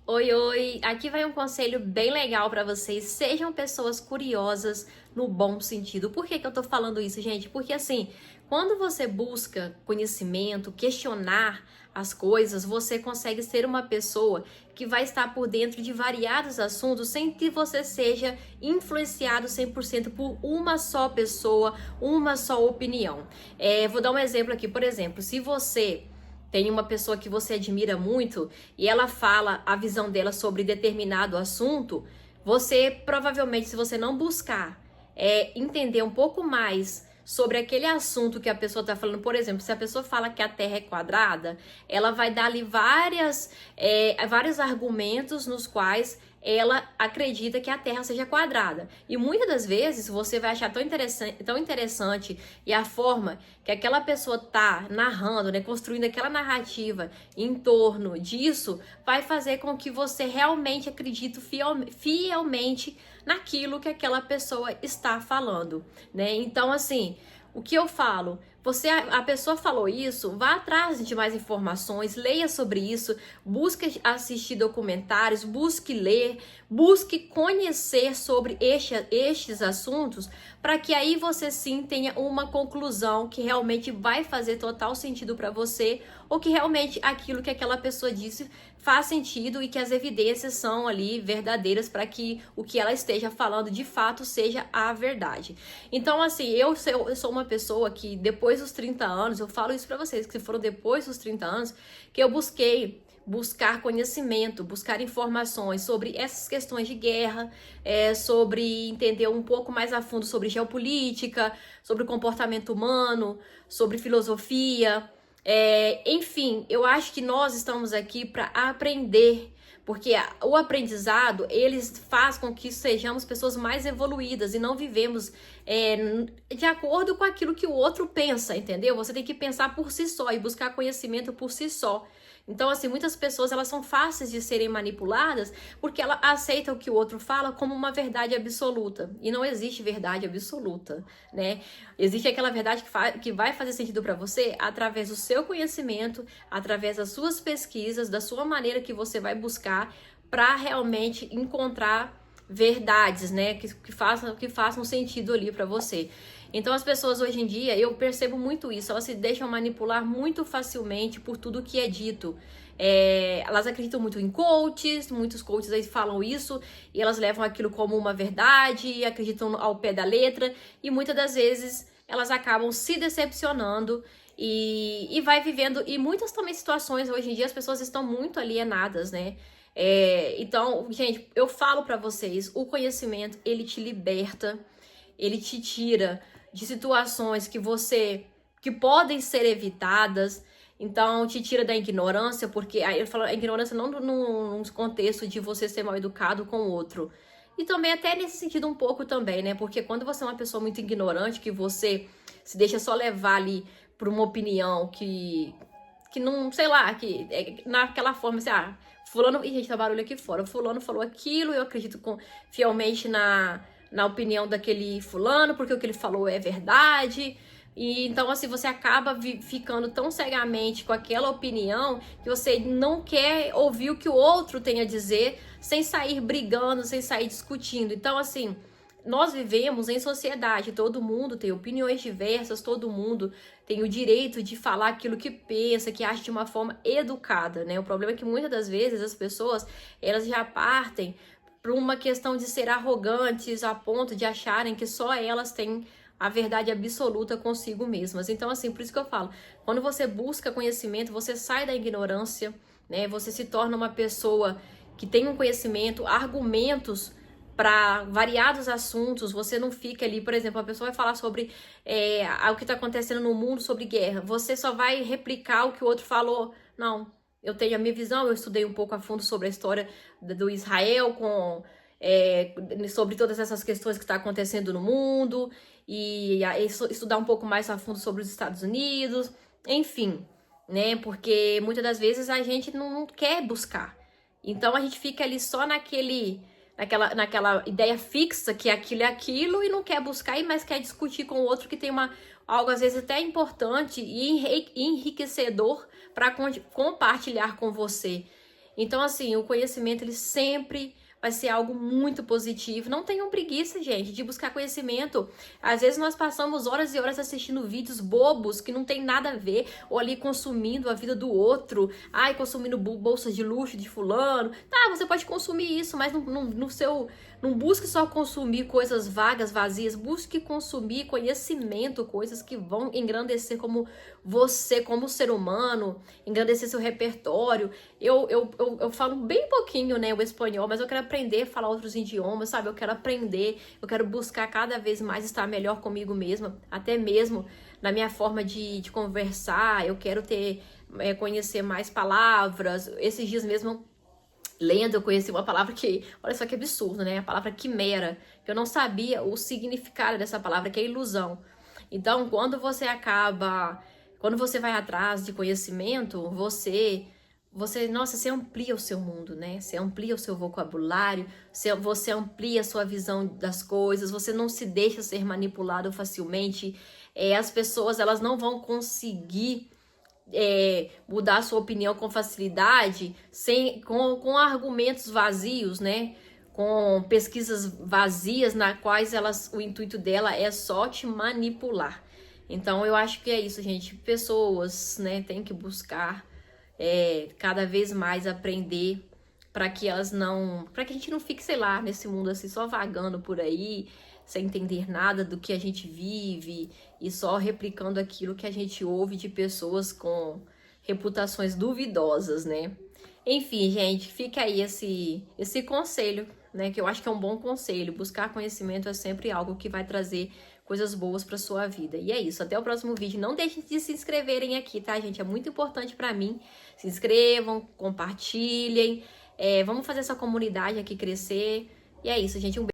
Oi, oi! Aqui vai um conselho bem legal para vocês. Sejam pessoas curiosas no bom sentido. Por que eu tô falando isso, gente? Porque assim, quando você busca conhecimento, questionar as coisas, você consegue ser uma pessoa que vai estar por dentro de variados assuntos sem que você seja influenciado 100% por uma só pessoa, uma só opinião. Vou dar um exemplo aqui. Por exemplo, se você tem uma pessoa que você admira muito e ela fala a visão dela sobre determinado assunto, você provavelmente, se você não buscar entender um pouco mais sobre aquele assunto que a pessoa está falando, por exemplo, se a pessoa fala que a Terra é quadrada, ela vai dar ali vários argumentos nos quais ela acredita que a Terra seja quadrada. E muitas das vezes você vai achar tão interessante e a forma que aquela pessoa tá narrando, né, construindo aquela narrativa em torno disso, vai fazer com que você realmente acredite fielmente naquilo que aquela pessoa está falando, né? Então, assim, o que eu falo? A pessoa falou isso, vá atrás de mais informações, leia sobre isso, busque assistir documentários, busque ler, busque conhecer sobre estes assuntos, para que aí você sim tenha uma conclusão que realmente vai fazer total sentido para você, ou que realmente aquilo que aquela pessoa disse faz sentido e que as evidências são ali verdadeiras para que o que ela esteja falando de fato seja a verdade. Então, assim, eu sou uma pessoa que depois dos 30 anos, eu falo isso para vocês, que foram depois dos 30 anos que eu buscar conhecimento, buscar informações sobre essas questões de guerra, sobre entender um pouco mais a fundo sobre geopolítica, sobre o comportamento humano, sobre filosofia. Enfim, eu acho que nós estamos aqui para aprender, porque o aprendizado, ele faz com que sejamos pessoas mais evoluídas e não vivemos de acordo com aquilo que o outro pensa, entendeu? Você tem que pensar por si só e buscar conhecimento por si só. Então, assim, muitas pessoas, elas são fáceis de serem manipuladas porque ela aceita o que o outro fala como uma verdade absoluta. E não existe verdade absoluta, né? Existe aquela verdade que vai fazer sentido para você através do seu conhecimento, através das suas pesquisas, da sua maneira que você vai buscar para realmente encontrar verdades, né, que façam sentido ali para você. Então as pessoas hoje em dia, eu percebo muito isso, elas se deixam manipular muito facilmente por tudo que é dito. Elas acreditam muito em coaches, muitos coaches aí falam isso e elas levam aquilo como uma verdade, acreditam ao pé da letra e muitas das vezes elas acabam se decepcionando e vai vivendo, e muitas também situações hoje em dia as pessoas estão muito alienadas, né? Então, gente, eu falo pra vocês, o conhecimento, ele te liberta, ele te tira de situações que podem ser evitadas, então te tira da ignorância, porque aí eu falo a ignorância não num contexto de você ser mal educado com o outro, e também até nesse sentido um pouco também, né? Porque quando você é uma pessoa muito ignorante, que você se deixa só levar ali por uma opinião que não, sei lá, que é naquela forma assim, fulano, e gente, tá barulho aqui fora, fulano falou aquilo, eu acredito fielmente na opinião daquele fulano, porque o que ele falou é verdade. E então, assim, você acaba ficando tão cegamente com aquela opinião que você não quer ouvir o que o outro tem a dizer, sem sair brigando, sem sair discutindo. Então, assim, nós vivemos em sociedade, todo mundo tem opiniões diversas, todo mundo tem o direito de falar aquilo que pensa, que acha de uma forma educada, né? O problema é que muitas das vezes as pessoas, elas já partem por uma questão de ser arrogantes a ponto de acharem que só elas têm a verdade absoluta consigo mesmas. Então, assim, por isso que eu falo, quando você busca conhecimento, você sai da ignorância, né? Você se torna uma pessoa que tem um conhecimento, argumentos para variados assuntos. Você não fica ali, por exemplo, a pessoa vai falar sobre o que está acontecendo no mundo, sobre guerra. Você só vai replicar o que o outro falou. Não, eu tenho a minha visão, eu estudei um pouco a fundo sobre a história do Israel, sobre todas essas questões que está acontecendo no mundo, e estudar um pouco mais a fundo sobre os Estados Unidos, enfim, né? Porque muitas das vezes a gente não quer buscar. Então a gente fica ali só naquela ideia fixa que aquilo é aquilo e não quer buscar, mas quer discutir com o outro que tem algo às vezes até importante e enriquecedor para compartilhar com você. Então, assim, o conhecimento, ele sempre vai ser algo muito positivo. Não tenham preguiça, gente, de buscar conhecimento. Às vezes nós passamos horas e horas assistindo vídeos bobos que não tem nada a ver, ou ali consumindo a vida do outro, ai, consumindo bolsas de luxo de fulano. Tá, você pode consumir isso, mas no seu... Não busque só consumir coisas vagas, vazias, busque consumir conhecimento, coisas que vão engrandecer como você, como ser humano, engrandecer seu repertório. Eu falo bem pouquinho, né, o espanhol, mas eu quero aprender a falar outros idiomas, sabe? Eu quero aprender, eu quero buscar cada vez mais estar melhor comigo mesma, até mesmo na minha forma de conversar. Eu quero conhecer mais palavras. Esses dias mesmo, lendo, eu conheci uma palavra que, olha só que absurdo, né? A palavra quimera, que eu não sabia o significado dessa palavra, que é ilusão. Então, quando você vai atrás de conhecimento, nossa, você amplia o seu mundo, né? Você amplia o seu vocabulário, você amplia a sua visão das coisas, você não se deixa ser manipulado facilmente. As pessoas, elas não vão conseguir mudar a sua opinião com facilidade, com argumentos vazios, né? Com pesquisas vazias, na quais o intuito dela é só te manipular. Então, eu acho que é isso, gente. Pessoas, né, têm que buscar cada vez mais aprender para que a gente não fique, sei lá, nesse mundo assim, só vagando por aí, sem entender nada do que a gente vive e só replicando aquilo que a gente ouve de pessoas com reputações duvidosas, né? Enfim, gente, fica aí esse conselho, né? Que eu acho que é um bom conselho. Buscar conhecimento é sempre algo que vai trazer coisas boas para sua vida. E é isso, até o próximo vídeo. Não deixem de se inscreverem aqui, tá, gente? É muito importante para mim. Se inscrevam, compartilhem. Vamos fazer essa comunidade aqui crescer. E é isso, gente. Um beijo.